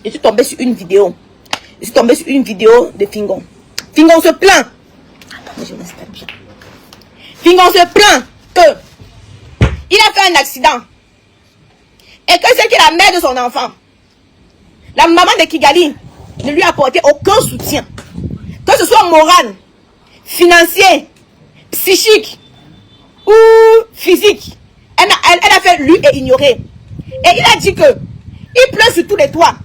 Je suis tombée sur une vidéo. Je suis tombée sur une vidéo de Fingon. Fingon se plaint. Attendez, je m'installe bien. Fingon se plaint que il a fait un accident. Et que c'est qui est la mère de son enfant. La maman de Kigali ne lui a apporté aucun soutien. Que ce soit moral, financier, psychique ou physique. Elle a fait lui et ignorer. Et il a dit que il pleut sur tous les toits.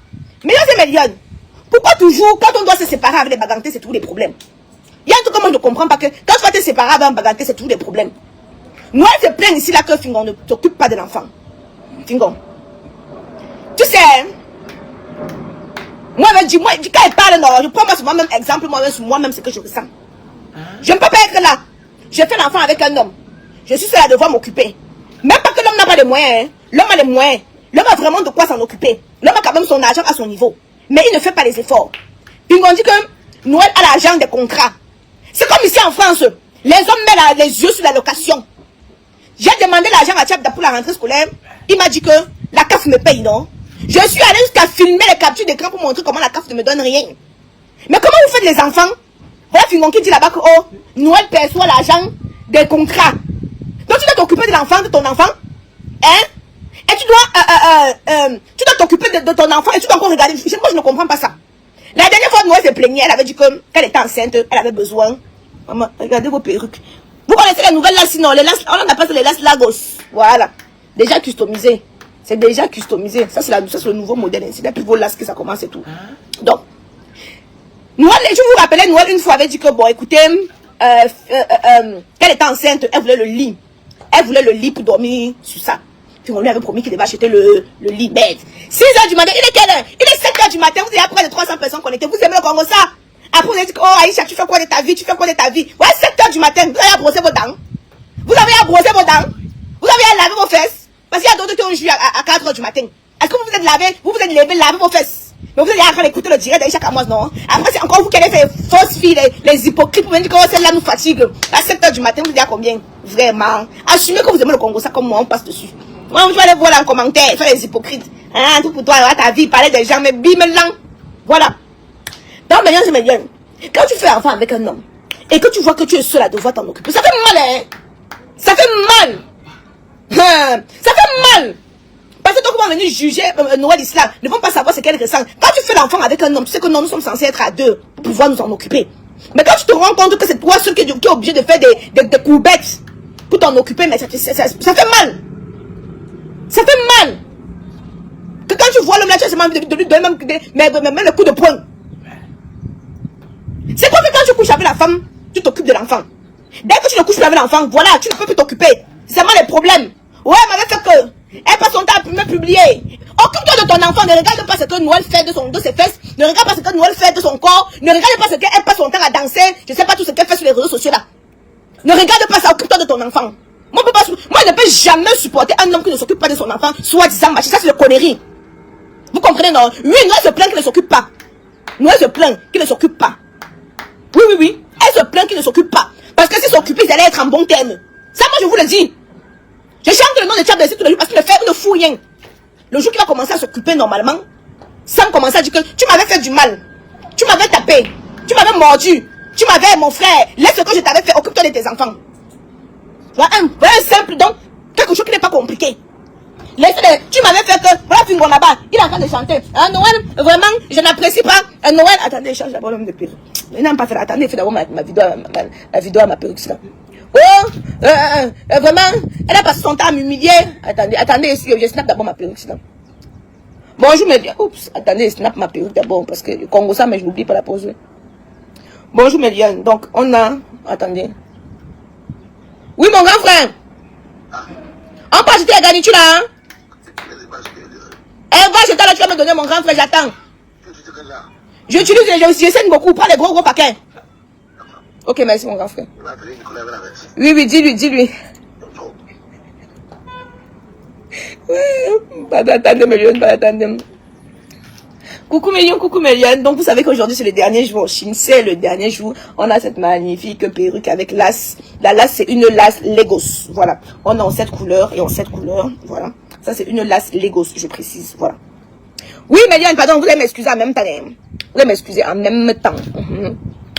Mais c'est Méliane. Pourquoi toujours, quand on doit se séparer avec les bagantés, c'est tous les problèmes? Il y a un truc que moi je ne comprends pas, que quand tu vas te séparer avec un baganté, c'est tous les problèmes. Nous, elle se plaint ici là que Fingon ne t'occupe pas de l'enfant. Fingon. Tu sais, moi, quand elle parle, non, je prends moi sur moi-même exemple, moi-même ce que je ressens. Je ne peux pas être là. J'ai fait l'enfant avec un homme. Je suis seule à devoir m'occuper. Même pas que l'homme n'a pas de moyens. Hein. L'homme a les moyens. L'homme a vraiment de quoi s'en occuper. L'homme a quand même son argent à son niveau. Mais il ne fait pas les efforts. Puis on dit que Noël a l'argent des contrats. C'est comme ici en France. Les hommes mettent les yeux sur la location. J'ai demandé l'argent à Tchapda pour la rentrée scolaire. Il m'a dit que la CAF me paye, non? Je suis allée jusqu'à filmer les captures d'écran pour montrer comment la CAF ne me donne rien. Mais comment vous faites les enfants? Voilà Fingon qui dit là-bas que oh, Noël perçoit l'argent des contrats. Donc tu dois t'occuper de l'enfant, de ton enfant. Hein? Et tu dois t'occuper de ton enfant et tu dois encore regarder. Moi je ne comprends pas ça. La dernière fois Noël se plaignait, elle avait dit que qu'elle était enceinte, elle avait besoin. Maman, regardez vos perruques. Vous connaissez les nouvelles là, sinon les laces, on en appelle ça les laces Lagos. Voilà. Déjà customisé. C'est déjà customisé. Ça c'est le nouveau modèle. C'est depuis vos laces que ça commence et tout. Donc, Noël, je vous rappelais, Noël une fois avait dit que bon, écoutez, qu'elle était enceinte, elle voulait le lit. Elle voulait le lit pour dormir sur ça. Puis on lui avait promis qu'il devait acheter le lit bête. 6h du matin, il est quelle heure? Il est 7h du matin, vous avez près de 300 personnes connectées. Vous aimez le Congo ça? Après vous avez dit, oh Aïcha, tu fais quoi de ta vie? Tu fais quoi de ta vie? Ouais, 7h du matin, vous avez à brosser vos dents. Vous avez à brosser vos dents. Vous avez à laver vos fesses. Parce qu'il y a d'autres qui ont joué à 4h du matin. Est-ce que vous vous êtes lavé? Vous vous êtes levé, laver vos fesses. Mais vous êtes en train d'écouter le direct d'Aïcha Kamoz, non? Après, c'est encore vous qui allez faire fausses filles, les hypocrites pour me dire que oh, celle-là nous fatigue. À 7h du matin, vous dites à combien? Vraiment. Assumez que vous aimez le Congo, ça comme moi, on passe dessus. Moi, je vais aller voir en commentaire, faire les hypocrites. Hein, tout pour toi, ta vie, parler des gens, mais bim, voilà. Donc, maintenant, c'est bien. Quand tu fais enfant avec un homme, et que tu vois que tu es seul à devoir t'en occuper, ça fait mal, hein? Ça fait mal. Ça fait mal. Parce que donc, on va venir juger Noël Islam, ne vont pas savoir ce qu'elle ressent. Quand tu fais l'enfant avec un homme, tu sais que non, nous sommes censés être à deux pour pouvoir nous en occuper. Mais quand tu te rends compte que c'est toi seul qui est obligé de faire des courbettes pour t'en occuper, mais ça fait mal. Ça fait mal. Que quand tu vois l'homme là, tu as seulement de lui donner même le coup de poing. C'est quoi que quand tu couches avec la femme, tu t'occupes de l'enfant. Dès que tu ne couches plus avec l'enfant, voilà, tu ne peux plus t'occuper. C'est seulement les problèmes. Ouais, elle m'avait fait que elle passe son temps à me publier. Occupe-toi de ton enfant, ne regarde pas ce que Noël fait de ses fesses, ne regarde pas ce que Noël fait de son corps, ne regarde pas ce qu'elle passe son temps à danser, je sais pas tout ce qu'elle fait sur les réseaux sociaux là. Ne regarde pas ça, occupe-toi de ton enfant. Moi, je ne peux jamais supporter un homme qui ne s'occupe pas de son enfant, soi-disant machin. Ça, c'est le connerie. Vous comprenez, non? Oui, Noël se plaint qu'il ne s'occupe pas. Noël se plaint qu'il ne s'occupe pas. Oui. Elle se plaint qu'il ne s'occupe pas. Parce que s'il s'occupait, ils allaient être en bon terme. Ça, moi, je vous le dis. Je chante le nom de Tchad tous les jours parce qu'il ne fout rien. Le jour qu'il va commencer à s'occuper normalement, sans commencer à dire que tu m'avais fait du mal. Tu m'avais tapé. Tu m'avais mordu. Tu m'avais, mon frère, laisse ce que je t'avais fait, occupe-toi de tes enfants. Voilà un simple, donc, quelque chose qui n'est pas compliqué. Tu m'avais fait que, voilà Fingon là-bas, il est en train de chanter. Noël, vraiment, je n'apprécie pas. Noël, attendez, je change d'abord l'homme de perruque. Il n'a pas fait, attendez, il fait d'abord ma vidéo à ma perruque, là. Oh, vraiment, elle a passé son temps à m'humilier. Attendez, je snap d'abord ma perruque, là. Bonjour, mes liens. Oups, attendez, je snap ma perruque d'abord, parce que le Congo ça, mais je n'oublie pas la pause. Bonjour, mes liens. Donc, on a, attendez. Oui, mon grand frère. On peut acheter la garniture là, hein? Eh, va acheter là, tu vas me donner mon grand frère, j'attends. J'essaie beaucoup, pas les gros paquets. Ok, merci mon grand frère. Oui, dis-lui. Attendez, Méliane. Coucou Méliane. Donc vous savez qu'aujourd'hui c'est le dernier jour en Chine, c'est le dernier jour. On a cette magnifique perruque avec lace. La lace c'est une lace Legos. Voilà. On a en 7 couleurs et en 7 couleurs. Voilà. Ça c'est une lace Legos, je précise. Voilà. Oui, Méliane, pardon, vous allez m'excuser en même temps. Vous allez m'excuser en même temps.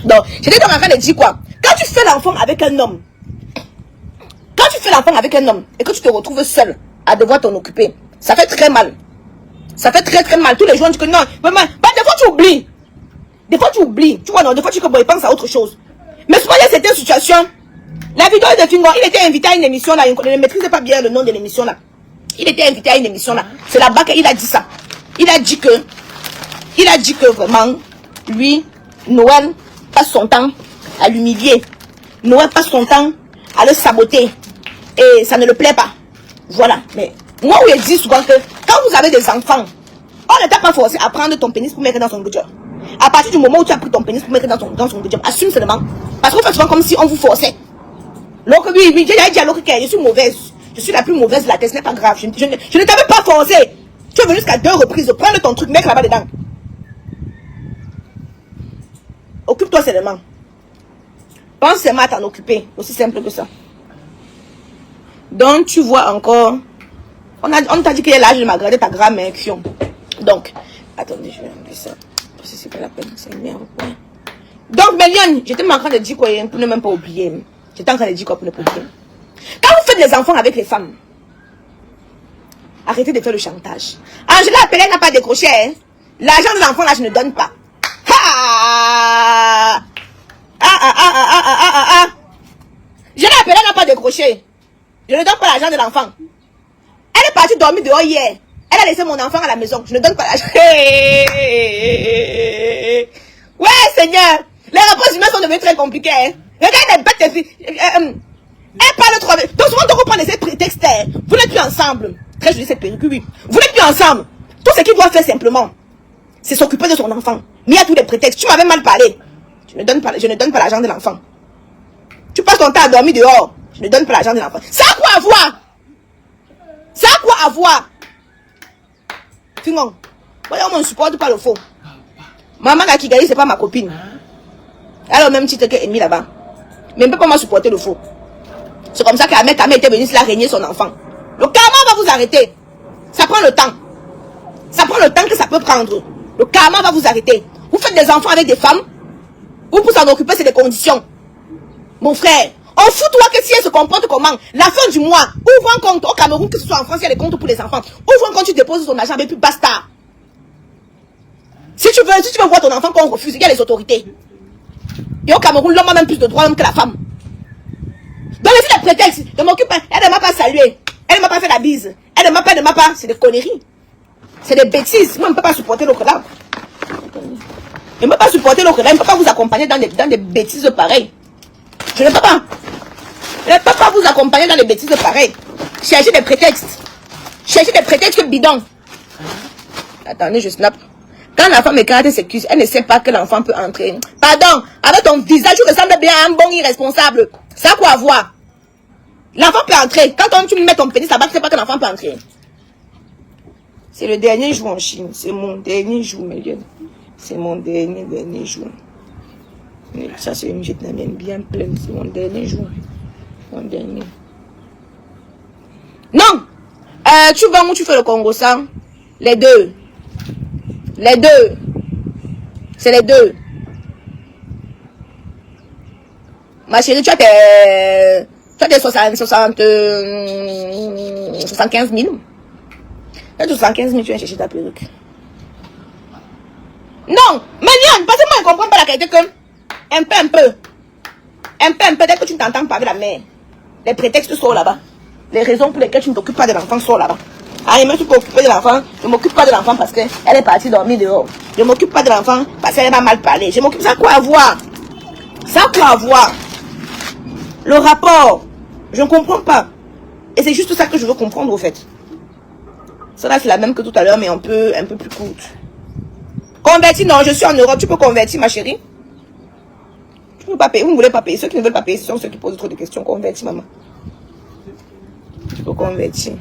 Donc, j'étais donc en train de dire quoi? Quand tu fais l'enfant avec un homme, et que tu te retrouves seul à devoir t'en occuper, ça fait très mal. Ça fait très mal. Tous les jours, on dit que non. Des fois, tu oublies. Des fois, tu oublies. Tu vois, non, des fois, tu penses à autre chose. Mais souvent, il y a certaines situations. La vidéo de Fingo, il était invité à une émission là. Je ne maîtrise pas bien le nom de l'émission là. Il était invité à une émission là. C'est là-bas qu'il a dit ça. Il a dit que vraiment, lui, Noël passe son temps à l'humilier. Noël passe son temps à le saboter. Et ça ne le plaît pas. Voilà. Mais moi, où il dit souvent que quand vous avez des enfants, on ne t'a pas forcé à prendre ton pénis pour mettre dans son budget. À partir du moment où tu as pris ton pénis pour mettre dans son budget, assume seulement. Parce qu'on fait souvent comme si on vous forçait. Donc oui, j'ai dit à l'autre que je suis mauvaise. Je suis la plus mauvaise de la tête, ce n'est pas grave. Je ne t'avais pas forcé. Tu es venu jusqu'à 2 reprises. Prends ton truc, mets là-bas dedans. Occupe-toi seulement. Pense seulement à t'en occuper. Aussi simple que ça. Donc, tu vois encore. On t'a dit qu'il y a l'âge de m'aggrader ta grammaire. Donc, attendez, je vais enlever ça. Parce que c'est pas la peine, ça énerve. Donc, Méliane, j'étais en train de dire quoi pour ne même pas oublier. J'étais en train de dire quoi pour ne pas oublier. Quand vous faites des enfants avec les femmes, arrêtez de faire le chantage. Angela Appelé n'a pas décroché. Hein? L'argent de l'enfant là, je ne donne pas. Je l'ai appelé, elle n'a pas décroché. Je ne donne pas l'argent de l'enfant. Elle est partie dormir dehors hier. Elle a laissé mon enfant à la maison. Je ne donne pas l'argent. Ouais, Seigneur. Les rapports humains sont devenus très compliqués. Hein? Regarde les bêtes de filles. Elle parle trop. Donc souvent, on reprend ces prétextes. Vous n'êtes plus ensemble. Très joli cette perruque, oui. Vous n'êtes plus ensemble. Tout ce qu'il doit faire simplement, c'est s'occuper de son enfant. Mais il y a tous les prétextes. Tu m'avais mal parlé. Je ne donne pas l'argent de l'enfant. Tu passes ton temps à dormir dehors. Je ne donne pas l'argent de l'enfant. Ça a quoi à voir? Ça a quoi à voir? Fingon. Voyons, on ne supporte pas le faux. Maman la Kigali, c'est pas ma copine. Elle a le même titre que Amy là-bas. Mais elle ne peut pas me supporter le faux. C'est comme ça qu'Ahmed était venu se la régner son enfant. Le karma va vous arrêter. Ça prend le temps. Ça prend le temps que ça peut prendre. Le karma va vous arrêter. Vous faites des enfants avec des femmes. Vous pour s'en occuper, c'est des conditions. Mon frère, on fout toi que si elle se comporte comment? La fin du mois, ouvre un compte au Cameroun, que ce soit en France, il y a des comptes pour les enfants. Ouvre un compte, tu déposes ton argent, et puis basta. Si tu veux voir ton enfant qu'on refuse, il y a les autorités. Et au Cameroun, l'homme a même plus de droits que la femme. Donc, c'est des prétextes. Je m'occupe, elle ne m'a pas salué. Elle ne m'a pas fait la bise. Elle ne m'a pas. C'est des conneries. C'est des bêtises. Moi, je ne peux pas supporter l'autre là. Je ne peux pas supporter l'autre là. Je ne peux pas vous accompagner dans des bêtises pareilles. Je ne peux pas. Je ne peux pas vous accompagner dans des bêtises pareilles. Cherchez des prétextes. Cherchez des prétextes bidons. Attendez, je snap. Quand la femme écarte ses cuisses, elle ne sait pas que l'enfant peut entrer. Pardon, avec ton visage, tu ressembles bien à un bon irresponsable. Ça a quoi à voir? L'enfant peut entrer. Quand tu mets ton pénis là-bas, tu ne sais pas que l'enfant peut entrer. C'est le dernier jour en Chine. C'est mon dernier jour, mes gars. C'est mon dernier jour. Ça, c'est une vietnamienne bien pleine. C'est mon dernier jour. Mon dernier. Non! Tu vas où tu fais le Congo, ça? Les deux. Les deux. C'est les deux. Ma chérie, tu as tes 75 000. Tu as 75 000, tu viens chercher ta perruque. Non! Méliane, parce que moi, je ne comprends pas la qualité que... Un peu. Dès que tu ne t'entends pas avec la mère, les prétextes sont là-bas. Les raisons pour lesquelles tu ne t'occupes pas de l'enfant sont là-bas. Ah, même tu peux t'occuper de l'enfant. Je ne m'occupe pas de l'enfant parce qu'elle est partie dormir dehors. Je ne m'occupe pas de l'enfant parce qu'elle m'a mal parlé. Je m'occupe. Ça a quoi à voir? Ça a quoi à voir? Le rapport, je ne comprends pas. Et c'est juste ça que je veux comprendre au fait. Ça là, c'est la même que tout à l'heure, mais un peu plus courte. Converti, non, je suis en Europe. Tu peux convertir, ma chérie? Tu ne peux pas payer. Vous ne voulez pas payer. Ceux qui ne veulent pas payer, ce sont ceux qui posent trop de questions. Convertis, maman. Tu peux convertir.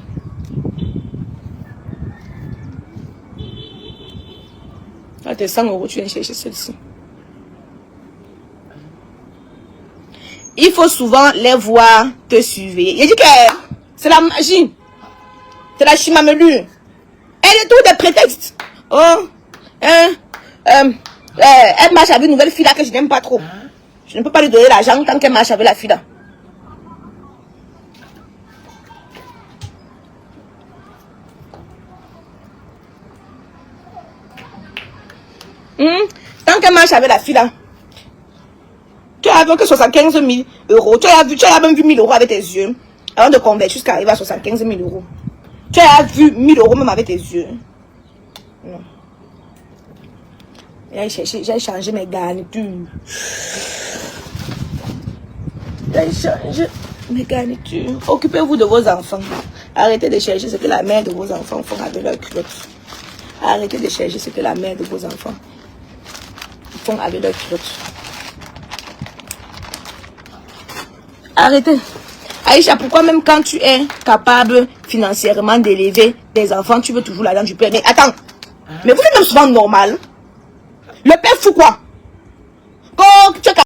Ah, tes 100 €, tu viens chercher celle-ci. Il faut souvent les voir te suivre. Il dit que c'est la magie. C'est la chimamelure. Elle est tout des prétextes. Oh, elle marche avec une nouvelle fille là que je n'aime pas trop. Je ne peux pas lui donner l'argent tant qu'elle marche avec la fille là. Tant qu'elle marche avec la fille là. Tu as vu que 75 000 euros. Tu as même vu 1000 euros avec tes yeux. Avant de convertir jusqu'à arriver à 75 000 euros. Tu as vu 1000 euros même avec tes yeux. Non. J'ai changé mes garnitures. J'ai changé mes garnitures. Occupez-vous de vos enfants. Arrêtez de chercher ce que la mère de vos enfants font avec leurs culottes. Arrêtez de chercher ce que la mère de vos enfants font avec leurs culottes. Arrêtez. Aïcha, pourquoi même quand tu es capable financièrement d'élever des enfants, tu veux toujours l'argent du père? Mais attends, mais vous êtes même souvent normal. Le père fout quoi?